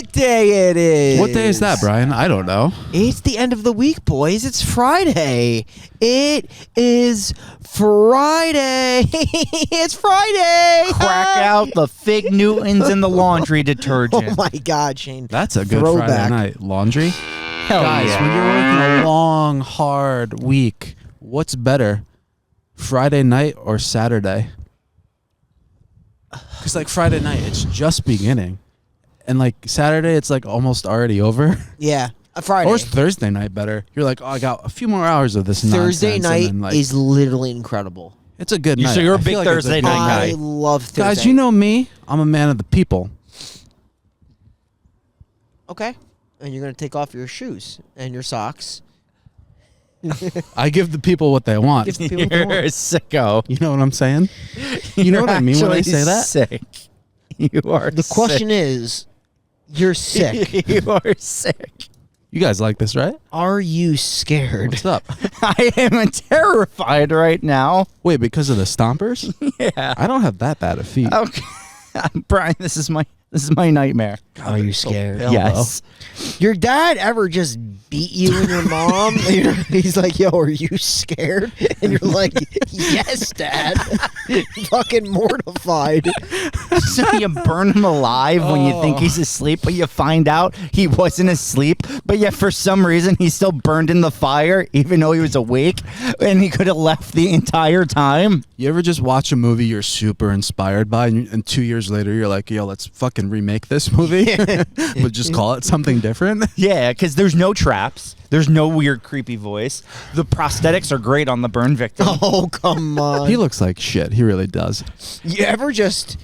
what day it is. What day is that, Brian? I don't know. It's the end of the week, boys. It's Friday. It is Friday. It's Friday. Crack out the Fig Newtons and the laundry detergent. Oh, my God, Shane. That's a good Throwback. Friday night. Laundry? Hell Guys, yeah. when you're working a long, hard week, what's better, Friday night or Saturday? Because, like, Friday night, it's just beginning. And, like, Saturday, it's, like, almost already over. Yeah, a Friday. Or is Thursday night better? You're like, oh, I got a few more hours of this Thursday nonsense. night and then, like, is literally incredible. it's a good night. So you're a I big feel like it's Thursday good night guy. I love Thursday. Guys, you know me. I'm a man of the people. Okay. And you're going to take off your shoes and your socks. I give the people what they want. Give the people what they You're want. a sicko. You know what I'm saying? You know what I mean when I say that? Sick. You are The question is, you're sick. You are sick. You guys like this, right? Are you scared? What's up? I am terrified right now. Wait, because of the stompers? Yeah. I don't have that bad of feet. Okay. Brian, this is my nightmare. Are you scared? pale. Yes. Your dad ever just beat you and your mom? He's like, yo, are you scared? And you're like, yes, Dad. Fucking mortified. So you burn him alive when you think he's asleep, but you find out he wasn't asleep, but yet for some reason he's still burned in the fire even though he was awake and he could have left the entire time. You ever just watch a movie you're super inspired by and 2 years later you're like, yo, let's fucking remake this movie, but just call it something different? Yeah, because there's no traps. There's no weird, creepy voice. The prosthetics are great on the burn victim. Oh, come on. He looks like shit. He really does. You ever just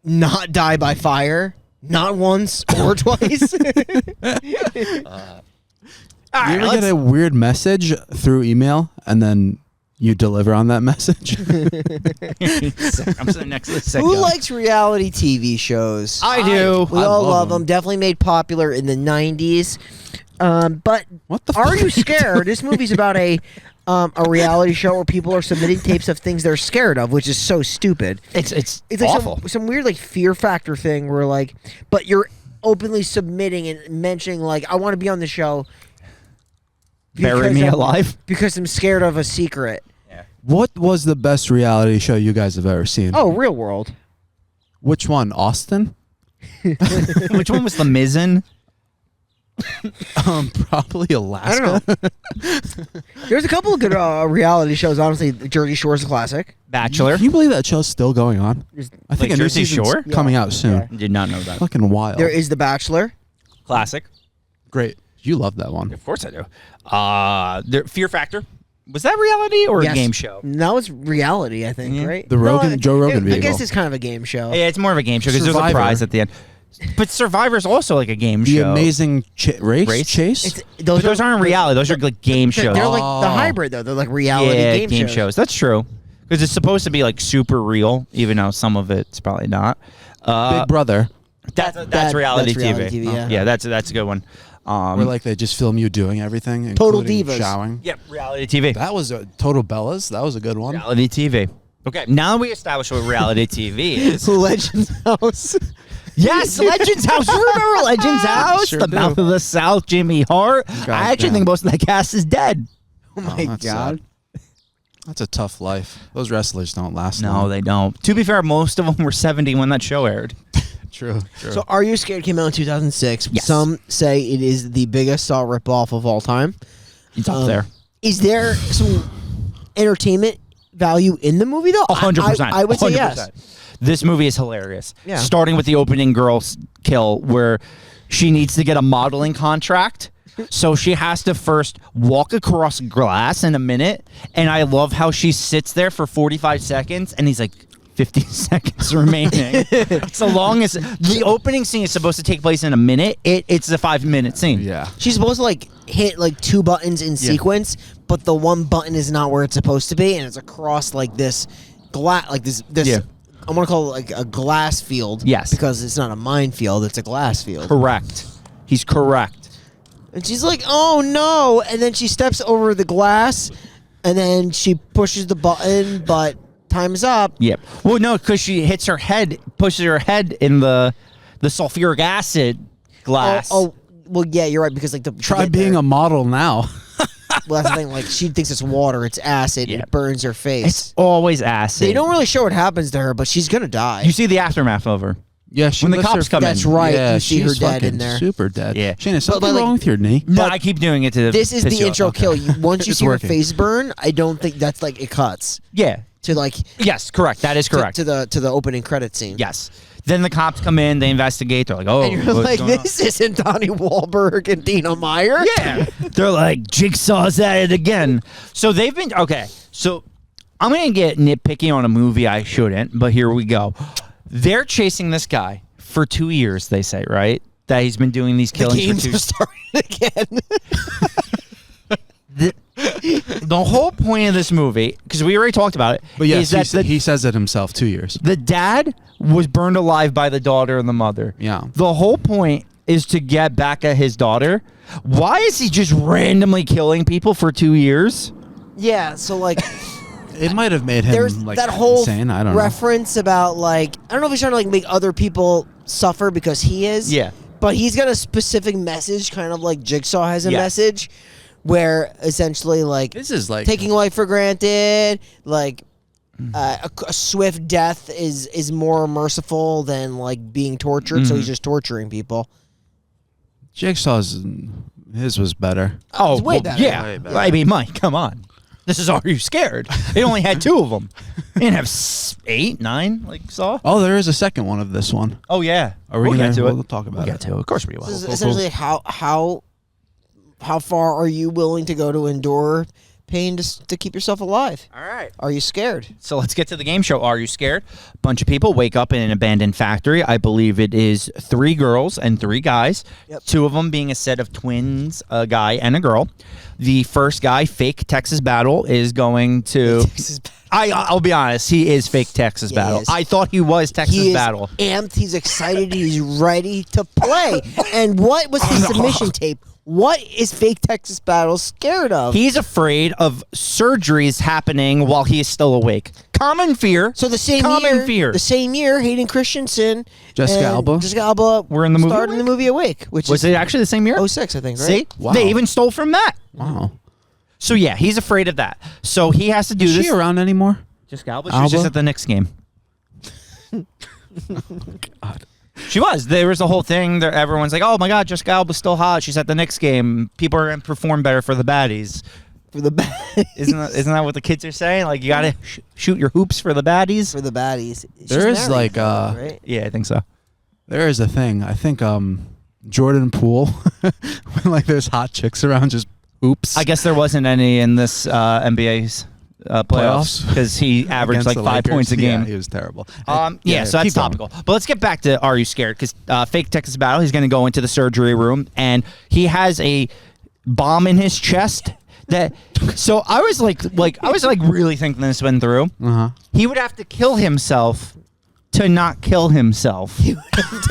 not die by fire? Not once or twice? You ever get a weird message through email and then you deliver on that message? I'm sitting next to the sick Who guy. likes reality TV shows? I do. We I all love love them. them. Definitely made popular in the 90s. But What the are fuck you are scared? This movie's about a reality show where people are submitting tapes of things they're scared of, which is so stupid. It's It's like awful. some weird like fear factor thing where like, but you're openly submitting and mentioning like, I want to be on the show. Bury because me I'm- alive. because I'm scared of a secret. What was the best reality show you guys have ever seen? Oh, Real World. Which one? Austin? Which one was the Mizzen? Probably Alaska. I don't know. There's a couple of good reality shows. Honestly, Jersey Shore's a classic. Bachelor. Can you believe that show's still going on? I think Like a new Jersey season's Shore? coming out soon. Yeah. Did not know that. Fucking wild. There is The Bachelor. Classic. Great. You love that one. Of course I do. Fear Factor. Was that reality or Yes. a game show? No, it's reality, I think, Yeah. right? The Rogan- No, Joe Rogan I guess vehicle. it's kind of a game show. Yeah, it's more of a game show because there's a Survivor. prize at the end. But Survivor's also like a game The show. Amazing Race Race? Chase? But those aren't reality. Those are like game shows. They're like the Oh. hybrid, though. They're like reality yeah, game shows. That's true. Because it's supposed to be like super real, even though some of it's probably not. Big Brother, That's reality that's reality TV. TV, Yeah, that's a good one. where like they just film you doing everything, Total including Divas. showering. Yep, reality TV. That was a Total Bellas. That was a good one. Reality TV. Okay, now that we established what reality TV is. Legends House. Yes, Legends House. You remember Legends House? Sure the do. Mouth of the South, Jimmy Hart. I actually think most of that cast is dead. Oh my that's God. sad. That's a tough life. Those wrestlers don't last No, long. they don't. To be fair, most of them were 70 when that show aired. True. So, Are You Scared came out in 2006. Yes. Some say it is the biggest Saw ripoff of all time. It's up there. Is there some entertainment value in the movie, though? 100%. I would say yes. This movie is hilarious. Yeah. Starting with the opening girl's kill where she needs to get a modeling contract. So she has to first walk across glass in a minute. And I love how she sits there for 45 seconds and he's like, 50 seconds remaining. It's the longest. The opening scene is supposed to take place in a minute. It's a 5-minute scene. Yeah. She's supposed to like hit like 2 buttons in sequence, but the one button is not where it's supposed to be, and it's across like this glass, like this. Yeah. I want to call it like a glass field. Yes. because it's not a minefield; it's a glass field. Correct. He's correct. And she's like, "Oh no!" And then she steps over the glass, and then she pushes the button, but time's up. Yep. Well, no, because she hits her head, pushes her head in the the sulfuric acid glass. Oh, well, yeah, you're right because like the Try being a model now. Well, that's the thing. Like she thinks it's water, it's acid. Yeah. It burns her face. It's always acid. They don't really show what happens to her, but she's gonna die. You see the aftermath of her. Yeah, she When the lifts cops her- come in. That's right. Yeah, You see her she's dead fucking in there. super dead. Yeah. Shane, is something like, wrong with your knee? No, I keep doing it to. This is piss the you intro off. kill. Once you It's see working. her face burn, I don't think that's like it cuts Yeah. to like Yes, correct. That is correct. to the opening credit scene. Yes. Then the cops come in. They investigate. They're like, "Oh, And you're what's like, going on?" this isn't Donnie Wahlberg and Dina Meyer. Yeah. They're like, Jigsaw's at it again. So they've been okay. So I'm gonna get nitpicky on a movie I shouldn't, but here we go. They're chasing this guy for 2 years. They say, right, that he's been doing these The killings for games 2 are starting again. The whole point of this movie, because we already talked about it, But yes, is that he says it himself. 2 years. the dad was burned alive by the daughter and the mother. Yeah. The whole point is to get back at his daughter. Why is he just randomly killing people for 2 years? Yeah, so like It might have made him there's like that whole insane. I don't know. reference about like I don't know if he's trying to like make other people suffer because he is. Yeah. But he's got a specific message, kind of like Jigsaw has a Yes. message, where essentially like This is like taking life for granted, like a swift death is more merciful than like being tortured. So he's just torturing people. Jigsaw's. His was better. Oh, way better. yeah. Way better. I mean, Mike, come on. This is Are You Scared? They only had 2 of them. They didn't have 8, 9 like Saw. Oh, there is a second one of this one. Oh yeah. Are we we'll gonna get to we'll it? talk about We'll it? get to it. Of course we will. This is essentially how far are you willing to go to endure pain to keep yourself alive? All right. Are you scared? So let's get to the game show. Are You Scared? A bunch of people wake up in an abandoned factory. I believe it is 3 girls and 3 guys. Yep. 2 of them being a set of twins, a guy and a girl. The first guy, fake Texas Battle, is going to. Texas I'll be honest. He is fake Texas Yeah, he Battle. is. I thought he was Texas He is Battle. amped. He's excited. He's ready to play. And what was his submission tape? What is fake Texas Battle scared of? He's afraid of surgeries happening while he is still awake. Common fear. So the same Common fear. the same year, Hayden Christensen, Jessica and Alba? Jessica Alba were in the movie starred in the movie Awake, which Was is it actually the same year? 06, I think. Right? See? Wow. They even stole from that. Wow. So yeah, he's afraid of that. So he has to do Is this. she around anymore? Jessica Alba? She was just Alba? at the Knicks game. She was. There was a whole thing that everyone's like, "Oh my God, Jessica Alba's still hot. She's at the Knicks game. People are gonna perform better for the baddies." for the baddies. Isn't that what the kids are saying? Like you gotta shoot your hoops for the baddies. For the baddies. She's There is, married like, now, right? Yeah, I think so. There is a thing. I think Jordan Poole, when like there's hot chicks around, just oops. I guess there wasn't any in this NBA's playoffs because he averaged Against like the 5 Lakers. points a game. Yeah, he was terrible. Yeah, so that's keep going. topical. But let's get back to Are You Scared? Because fake Texas Battle, he's going to go into the surgery room and he has a bomb in his chest. That so I was like really thinking this went through. Uh-huh. He would have to kill himself to not kill himself. He would have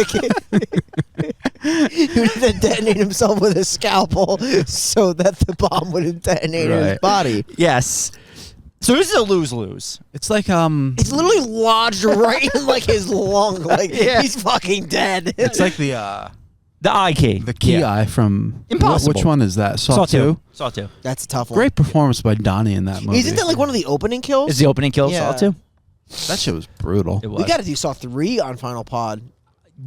to detonate himself with a scalpel so that the bomb wouldn't detonate in his Right. body. Yes. So this is a lose-lose. It's like It's literally lodged right in like his lung. Like Yeah. he's fucking dead. it's like the The key key Yeah. eye from Impossible. Which one is that? Saw 2. Saw 2. That's a tough one. Great performance by Donnie in that movie. Isn't that like one of the opening kills? Is the opening kill Yeah. Saw 2? That shit was brutal. It was. We got to do Saw 3 on Final Pod.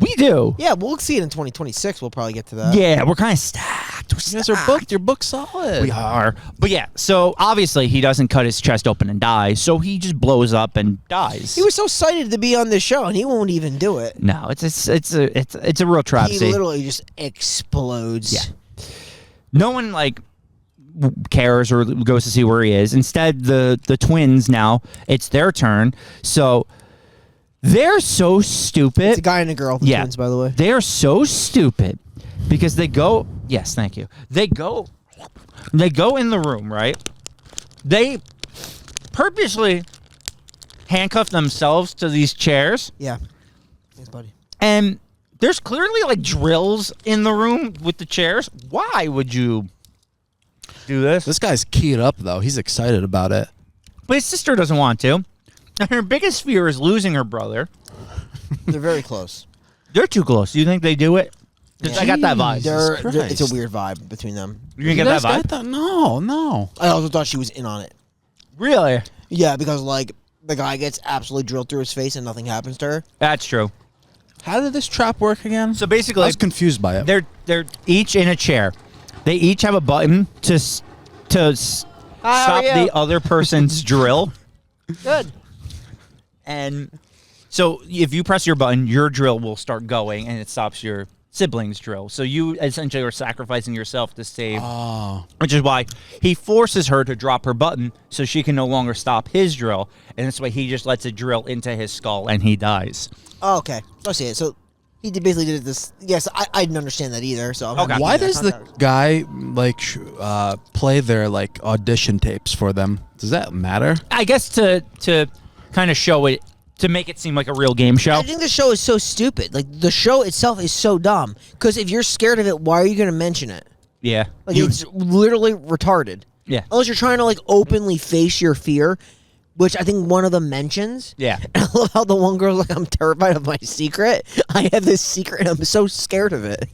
We do. Yeah, we'll see it in 2026. We'll probably get to that. Yeah, we're kind of stacked. We're You guys are booked. You're booked solid. We are. But yeah, so obviously he doesn't cut his chest open and die, so he just blows up and dies. He was so excited to be on this show, and he won't even do it. No, it's a real He travesty. literally just explodes. Yeah. No one like cares or goes to see where he is. Instead, the twins now, it's their turn. So they're so stupid. It's a guy and a girl, the Yeah. twins, by the way. They are so stupid because they go. Yes, thank you. They go in the room, right? They purposely handcuff themselves to these chairs, Yeah. Thanks, buddy. and there's clearly like drills in the room with the chairs. Why would you do this? This guy's keyed up though. He's excited about it. But his sister doesn't want to. And her biggest fear is losing her brother. They're very close. They're too close. Do you think they do it? Because I got that vibe. It's a weird vibe between them. You didn't get that vibe? No. I also thought she was in on it. Really? Yeah, because like the guy gets absolutely drilled through his face and nothing happens to her. That's true. How did this trap work again? So basically, I was confused by it. They're each in a chair. They each have a button to stop the other person's drill. Good. And so if you press your button, your drill will start going, and it stops your sibling's drill. So you essentially are sacrificing yourself to save. Which is why he forces her to drop her button so she can no longer stop his drill. And this way he just lets it drill into his skull, and he dies. Oh, okay. I see it. So he basically did this. Yes, I didn't understand that either. So I'm Okay. Why does the guy like play their like audition tapes for them? Does that matter? I guess to kind of show it, to make it seem like a real game show. I think the show is so stupid. Like the show itself is so dumb. Because if you're scared of it, why are you going to mention it? Yeah. Like it's literally retarded. Yeah. Unless you're trying to like openly face your fear, which I think one of them mentions. Yeah. And I love how the one girl's like, I'm terrified of my secret. I have this secret and I'm so scared of it.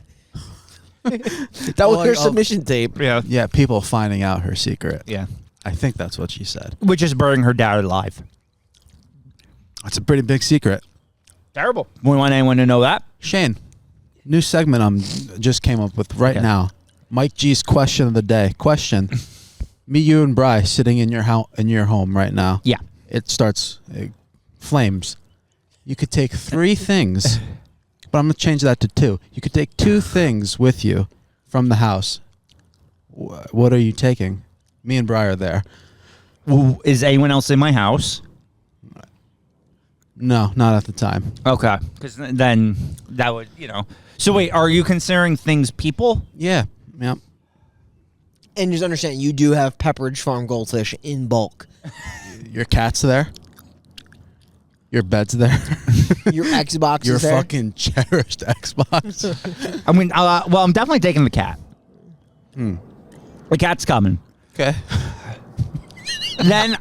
That was her submission tape. Yeah. Yeah, people finding out her secret. Yeah. I think that's what she said. Which is burying her dad alive. That's a pretty big secret. Terrible. We want anyone to know that. Shane, new segment I'm just came up with right now. Mike G's question of the day. Question: Me, you, and Bri sitting in your home right now. Yeah. It starts flames. You could take 3 things, but I'm gonna change that to 2. You could take 2 things with you from the house. What are you taking? Me and Bri are there. Is anyone else in my house? No, not at the time. Okay. Because then that would, So wait, are you considering things people? Yeah. Yeah. And just understand, you do have Pepperidge Farm goldfish in bulk. Your cat's there. Your bed's there. Your Xbox Your is there. fucking cherished Xbox. I mean, well, I'm definitely taking the cat. The cat's coming. Okay. Then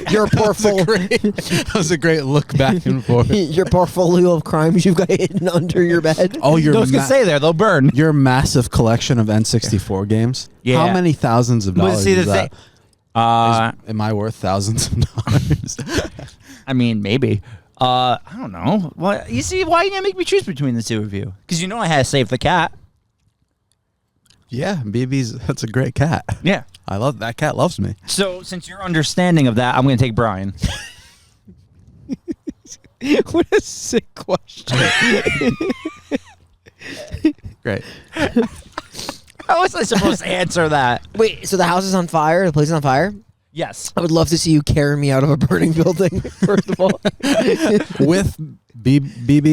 your That was a great look back and forth. your portfolio of crimes you've got hidden under your bed. Oh, those can stay there; they'll burn. Your massive collection of N64 games. Yeah. How many thousands of dollars is that? Am I worth thousands of dollars? I mean, maybe. I don't know. What you see? Why you gonna make me choose between the two of you? Because I had to save the cat. Yeah, that's a great cat. Yeah. I love that cat. Loves me. So, since your understanding of that, I'm going to take Brian. What a sick question. Great. How was I supposed to answer that? Wait, so the house is on fire? The place is on fire? Yes. I would love to see you carry me out of a burning building, first of all. With BB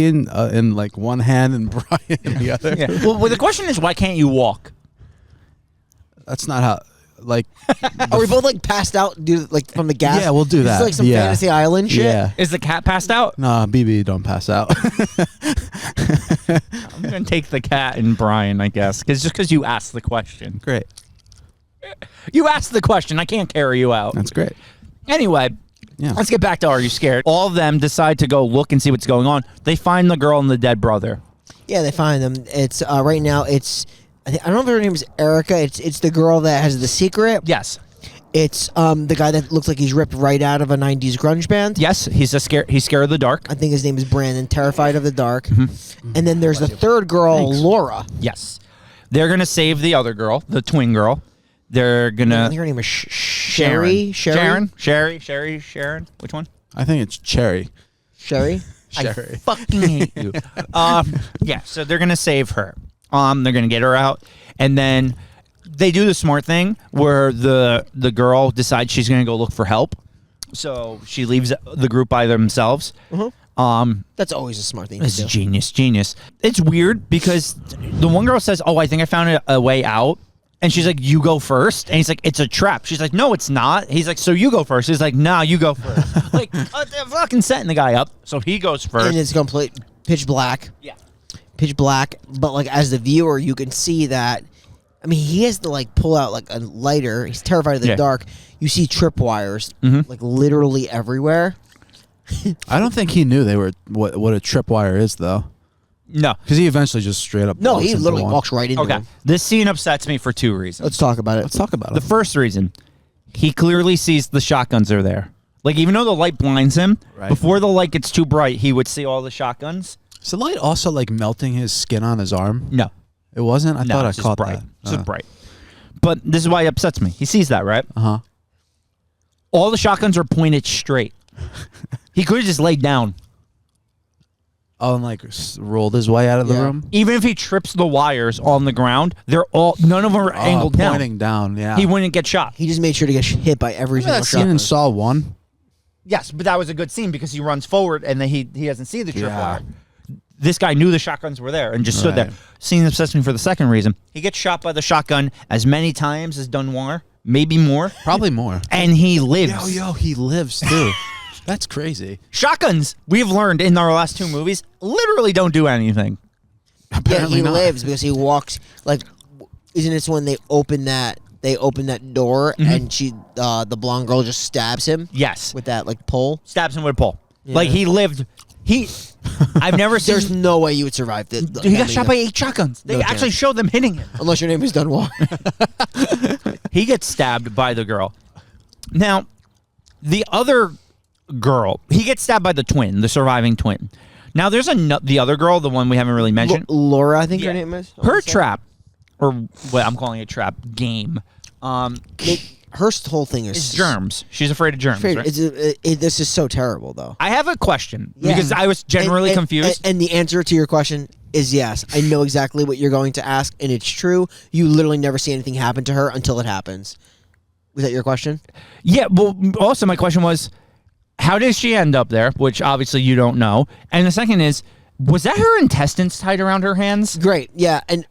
in like one hand and Brian in the other. Yeah. Well, the question is, why can't you walk? That's not how. Like, Are we both like passed out from the gas? Yeah, we'll do This that. is like some Yeah. Fantasy Island shit. yeah. Is the cat passed out? No, BB don't pass out. I'm going to take the cat and Brian, I guess. Just because you asked the question. Great. You asked the question. I can't carry you out. That's great. Anyway, Yeah. let's get back to Are You Scared? All of them decide to go look and see what's going on. They find the girl and the dead brother. Yeah, they find them. It's right now. It's I don't know if her name is Erica. It's the girl that has the secret. Yes. It's the guy that looks like he's ripped right out of a '90s grunge band. Yes, he's scared of the dark. I think his name is Brandon, terrified of the dark. And then there's the third girl, Laura. Yes. They're going to save the other girl, the twin girl. They're going I think to... her name is Sherry. Sharon. Which one? I think it's Cherry. Sherry. Sherry. I fucking hate you. Yeah, so they're going to save her. They're going to get her out. And then they do the smart thing where the girl decides she's going to go look for help. So she leaves the group by themselves. That's always a smart thing to It's do. genius. It's weird because the one girl says, "Oh, I think I found a way out." And she's like, "You go first." And he's like, "It's a trap." She's like, "No, it's not." He's like, "So you go first." He's like, "Nah, you go first." Like, they're fucking setting the guy up. So he goes first. And it's complete pitch black. Yeah. Pitch black. But like as the viewer, you can see that. I mean, he has to like pull out like a lighter. He's terrified of the dark. You see tripwires like literally everywhere. I don't think he knew they were what a tripwire is though. No. Because he eventually just straight up. No, walks he into literally one. walks right into Okay. him. This scene upsets me for 2 reasons. Let's talk about it. Let's talk about The it. first reason, he clearly sees the shotguns are there. Like, even though the light blinds him, Right. before the light gets too bright, he would see all the shotguns. Is the light also like melting his skin on his arm? No. It wasn't. I No, thought I it's just caught bright. that. It's just bright. But this is why it upsets me. He sees that, right? Uh huh. All the shotguns are pointed straight. He could have just laid down. Oh, and like rolled his way out of the Yeah. room. Even if he trips the wires on the ground, none of them are angled down. Pointing down. Yeah. He wouldn't get shot. He just made sure to get hit by every Remember single that scene in shot. Saw 1? Yes, but that was a good scene because he runs forward and then he doesn't see the Yeah. tripwire. This guy knew the shotguns were there and just stood there. Right. Scene upsets me for the second reason. He gets shot by the shotgun as many times as Dunoir, maybe more, Probably more. and he lives. Yo, he lives too. That's crazy. Shotguns, we've learned in our last 2 movies, literally don't do anything. Yeah, Apparently he not. lives because he walks like. Isn't it when they open that door and the blonde girl just stabs him Yes. with that like pole? Stabs him with a pole. Yeah. Like, he lived. I've never seen. There's no way you would survive this. He got shot by 8 shotguns. They No actually chance. showed them hitting him. Unless your name is Dunwall. He gets stabbed by the girl. Now, the other girl, he gets stabbed by the twin, the surviving twin. Now, there's the other girl, the one we haven't really mentioned. Laura, I think Yeah. her name is. Her trap, or what I'm calling it trap, game, Her whole thing is is germs. She's afraid of germs. Right? This is so terrible, though. I have a question Yeah. because I was generally confused. And the answer to your question is yes. I know exactly what you're going to ask, and it's true. You literally never see anything happen to her until it happens. Was that your question? Yeah, well, also my question was, how did she end up there? Which obviously you don't know. And the second is, was that her intestines tied around her hands? Great, yeah, and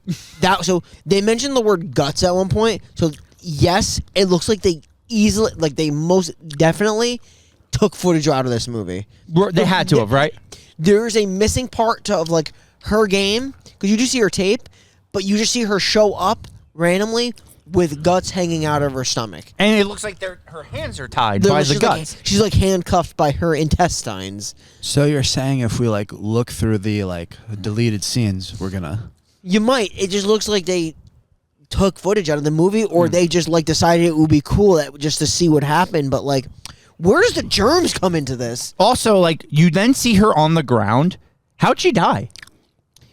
so they mentioned the word guts at one point. So yes, it looks like they most definitely took footage out of this movie. They had to have, right? There's a missing part of like her game because you just see her tape, but you just see her show up randomly with guts hanging out of her stomach. And it looks like her hands are tied by the guts. She's like handcuffed by her intestines. So you're saying if we like look through the like deleted scenes, we're gonna. You might. It just looks like they took footage out of the movie, or they just like decided it would be cool just to see what happened. But like, where does the germs come into this? Also, like, you then see her on the ground. How'd she die?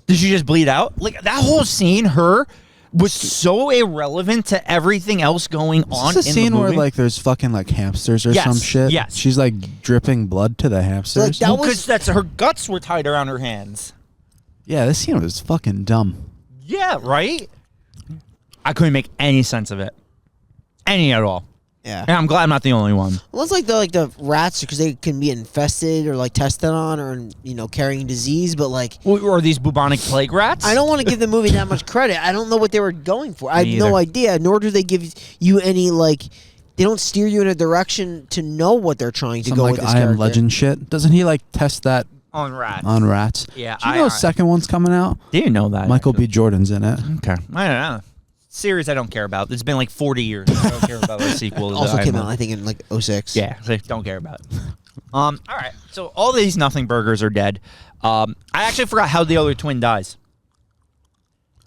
Did she just bleed out? Like, that whole scene, her was so irrelevant to everything else going on Is this a in scene the where movie. like there's fucking like hamsters or Yes, some shit? yes. She's like dripping blood to the hamsters. Like, that was- Because her guts were tied around her hands. Yeah, this scene was fucking dumb. Yeah, right? I couldn't make any sense of it. Any at all. Yeah. And I'm glad I'm not the only one. Well, it's like the rats because they can be infested or like tested on or carrying disease, but like Or these bubonic plague rats? I don't want to give the movie that much credit. I don't know what they were going for. I have Me no either. idea. Nor do they give you any like. They don't steer you in a direction to know what they're trying to Some go like with this I Am character. Legend shit. Doesn't he like test that On rats. on rats? Yeah, Do you know the second one's coming out? Didn't know that. Michael B. Jordan's in it. Okay. I don't know. Series I don't care about. It's been like 40 years. I don't care about a sequel. Also I came know. out, I think, in like 06. Yeah, I don't care about it. All right. So all these nothing burgers are dead. I actually forgot how the other twin dies.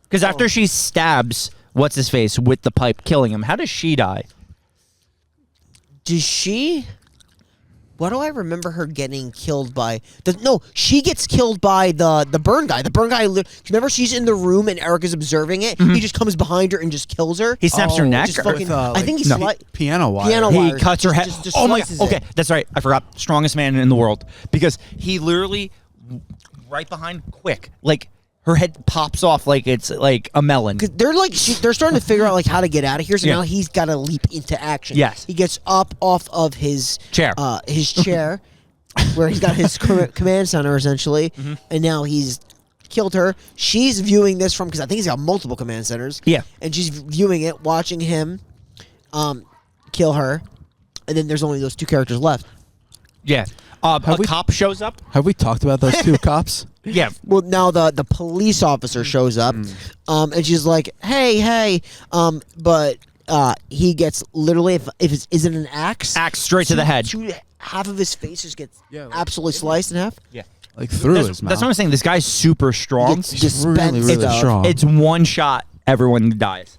Because after she stabs what's his face with the pipe, killing him, how does she die? Does she? Why do I remember her getting killed by she gets killed by the burn guy. The burn guy. Remember, she's in the room and Eric is observing it. He just comes behind her and just kills her. He snaps her neck. Just or- fucking, I think he piano wire. Piano He wires. cuts her head. Just Oh my slices god. Okay, it. that's right. I forgot. Strongest man in the world because he literally right behind quick like. Her head pops off like it's like a melon. Cause they're like they're starting to figure out like how to get out of here. So Yeah. now he's got to leap into action. Yes. he gets up off of his Chair. Where he's got his command center essentially, Mm-hmm. and now he's killed her. She's viewing this from because I think he's got multiple command centers. Yeah. and she's viewing it, watching him, kill her, and then there's only those two characters left. Yeah. A cop shows up. Have we talked about those two cops? Yeah. Well, now the police officer shows up, and she's like, "Hey," but he gets literally if it isn't an axe, Axe straight to the head. half of his face just gets absolutely sliced in half. Yeah. like through his mouth. That's what I'm saying. This guy's super strong. It's He's really, dispensed really stuff. strong. It's one shot, everyone dies.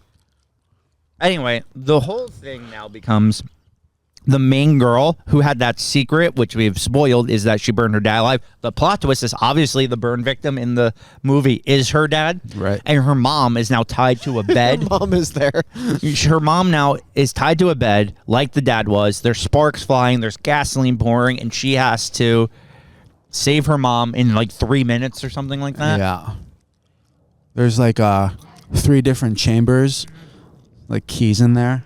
Anyway, the whole thing now becomes the main girl who had that secret, which we've spoiled, is that she burned her dad alive. The plot twist is obviously the burn victim in the movie is her dad. Right. And her mom is now tied to a bed. Mom is there. Her mom now is tied to a bed like the dad was. There's sparks flying. There's gasoline pouring. And she has to save her mom in like 3 minutes or something like that. Yeah. There's like 3 different chambers, like keys in there.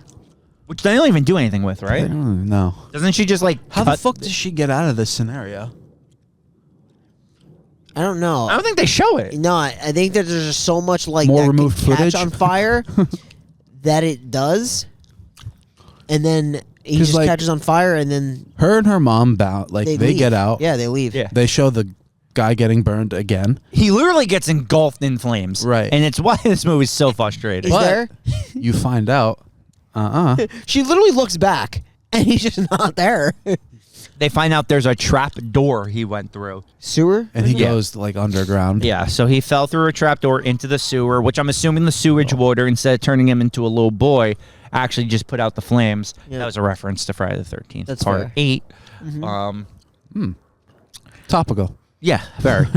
Which they don't even do anything with, I right? don't know. Doesn't she just like How the cut- fuck does she get out of this scenario? I don't know. I don't think they show it. No, I think that there's just so much like More that removed can catch footage? on fire that it does, and then he 'Cause, just like, catches on fire, and then Her and her mom bound. Like they leave. get out. Yeah, they leave. Yeah. They show the guy getting burned again. He literally gets engulfed in flames. Right. And it's why this movie's so frustrating. He's But- there. You find out. She literally looks back, and he's just not there. They find out there's a trap door he went through. Sewer. And he Yeah. goes like underground. Yeah, so he fell through a trap door into the sewer, which I'm assuming the sewage water, instead of turning him into a little boy, actually just put out the flames. Yeah. That was a reference to Friday the 13th, That's part fair. 8. Topical. Yeah, very.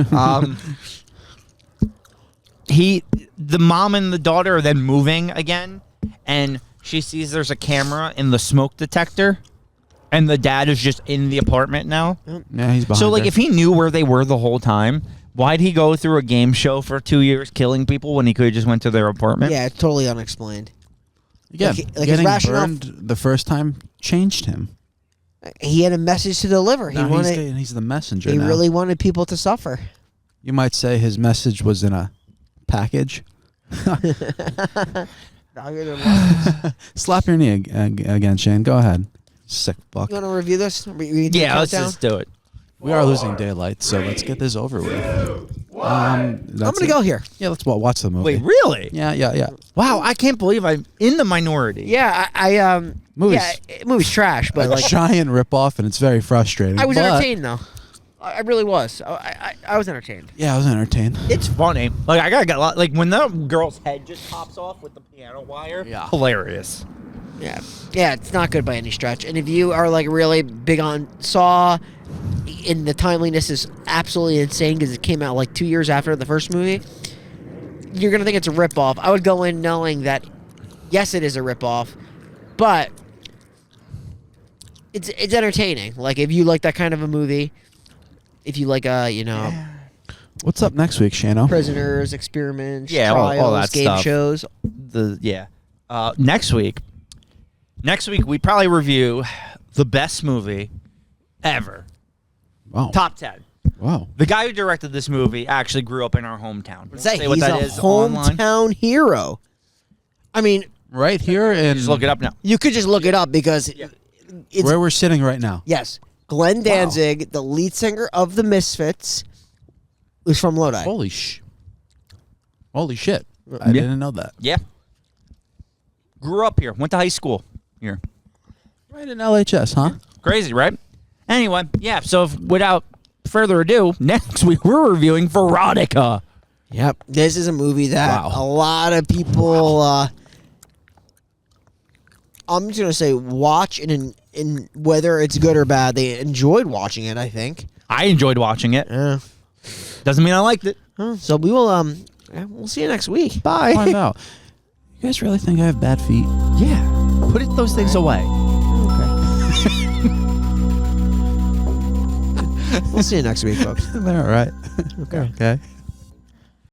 The mom and the daughter are then moving again, and she sees there's a camera in the smoke detector, and the dad is just in the apartment now. Yeah, he's behind So, like, her. if he knew where they were the whole time, why'd he go through a game show for 2 years killing people when he could have just went to their apartment? Yeah, it's totally unexplained. Again, like his getting rationale- burned the first time changed him. He had a message to deliver. He Now wanted. he's the messenger He now. really wanted people to suffer. You might say his message was in a package. Slap your knee again, Shane. Go ahead. Sick fuck. You want to review this? We Yeah, let's countdown? just do it. We are losing daylight, so let's get this over with. I'm gonna go here. Yeah, let's watch the movie. Wait, really? Yeah. Wow, I can't believe I'm in the minority. Yeah, I Movies. Yeah, movie's trash, but A like giant ripoff, and it's very frustrating. I was but- entertained though. I really was. I was entertained. Yeah, I was entertained. It's funny. Like, I gotta get a lot. Like, when that girl's head just pops off with the piano wire, Yeah. hilarious. Yeah, it's not good by any stretch. And if you are like really big on Saw, and the timeliness is absolutely insane because it came out like 2 years after the first movie, you're gonna think it's a ripoff. I would go in knowing that yes, it is a ripoff, but it's entertaining. Like if you like that kind of a movie, if you like What's up next week, Shano? prisoners, experiments, Yeah, trials, all that game stuff. shows. Next week we probably review the best movie ever. Wow. Top 10. Wow. The guy who directed this movie actually grew up in our hometown. Say Say what he's that a is online. hometown hero. I mean, Right here in Just look it up now. you could just look it up because it's where we're sitting right now. yes, Glenn Danzig, the lead singer of the Misfits, was from Lodi. Holy shit! I didn't know that. Yeah. Grew up here. Went to high school here. Right in LHS, huh? Crazy, right? Anyway, yeah. So without further ado, next week we're reviewing Veronica. Yep, this is a movie that Wow. a lot of people. I'm just gonna say watch, and in whether it's good or bad, they enjoyed watching it. I think. I enjoyed watching it. Yeah. Doesn't mean I liked it. So we will. We'll see you next week. Bye. Find out. You guys really think I have bad feet? Yeah. Put those things away. We'll see you next week, folks. They're all right. Okay. Okay.